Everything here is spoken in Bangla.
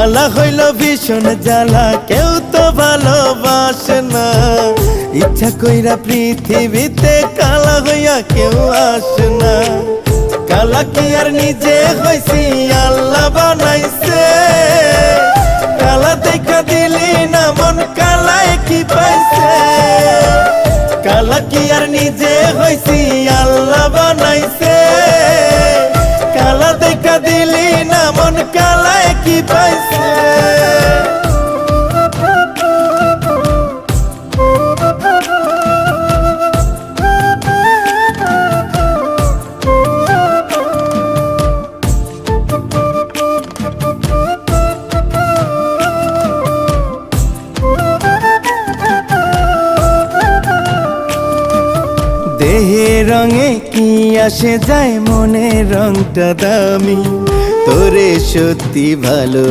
কালা হইল ভীষণ জ্বালা, কেউ তো ভালোবাসে না। ইচ্ছা কইরা পৃথিবীতে কালা হইয়া কেউ আসে না। কালা কি আর নিজে হইছি, আল্লাহ বানাইছে। কালা দেখা দিলি না মন, কালায় কি পাইছে। কালা কি আর নিজে হইছি, আল্লাহ বানাইছে। কালা দেখা দিলি না মন, কালায় কি পাইছে। দেহের রঙে কি আসে যায়, মনের রংটা দামি। তোরে সত্যি ভালো